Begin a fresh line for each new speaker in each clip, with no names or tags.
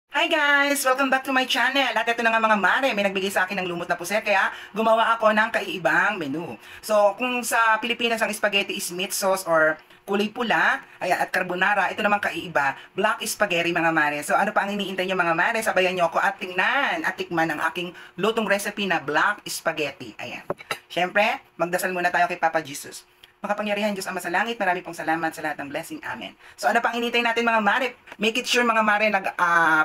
Hi guys! Welcome back to my channel. At ito na nga mga mare, may nagbigay sa akin ng lumot na puset kaya gumawa ako ng kaiibang menu. So, kung sa Pilipinas ang spaghetti is meat sauce or kulay pula, ayan, at carbonara, ito naman kaiiba, black spaghetti mga mare. So, ano pa ang iniintay nyo mga mare? Sabayan nyo ako at tingnan at tikman ang aking lutong recipe na black spaghetti. Ayan. Syempre, magdasal muna tayo kay Papa Jesus. Makapangyarihan Diyos Ama sa langit, marami pong salamat sa lahat ng blessing. Amen. So ano pang hinintay natin mga mare? Make it sure mga mare,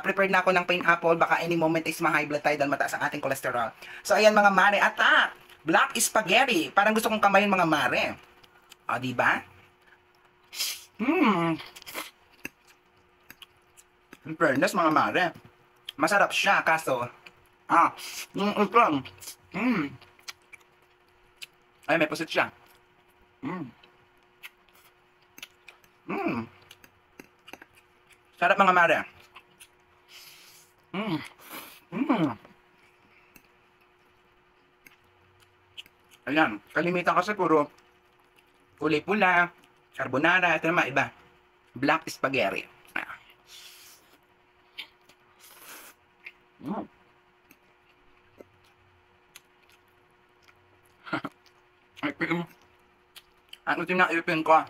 prepared na ako ng pineapple. Baka any moment is ma-high blood tayo dahil mataas ang ating cholesterol. So ayan mga mare, attack! Black spaghetti. Parang gusto kong kamayin mga mare. O, diba? In fairness mga mare, masarap siya kaso, ito, ay may pusit siya. Mm. Mm. Sarap mga mare. Mm. Mm. Ayan, kalimitan kasi puro kulay pula, carbonara, ito naman iba. Black spaghetti. Mm. Ay, pikim. Ang utim na ipin ko.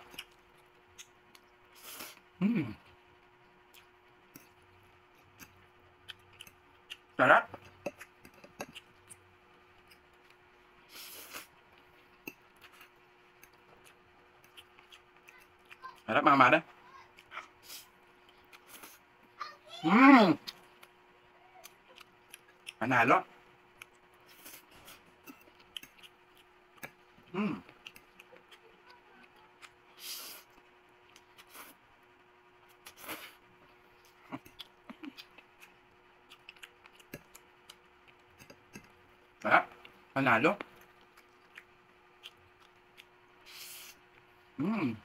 Mm. Sarap. Sarap mga mare. Panalo. Mm. Sarap. Panalo. Mm.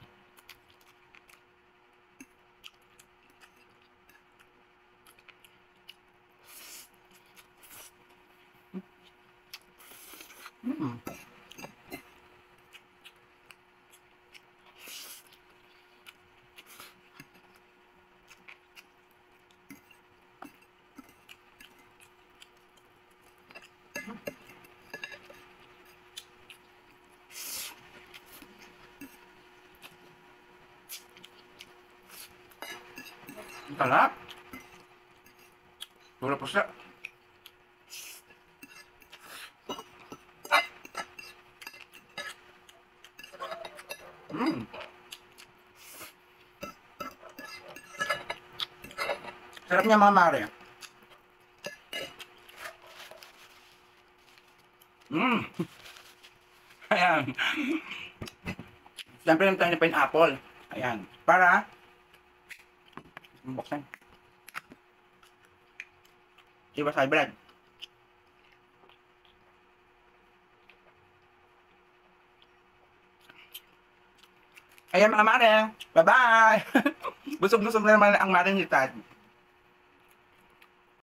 Mm. Sarap. Puro pusa. Mm. Sarap niya mga mare. Mm. Ayan. Siyempre naman tayo na pineapple. Ayan. Para buksan. Diba sa bread? Ayan mga mare. Bye-bye. Busog-busog na naman ang mare ni Tad.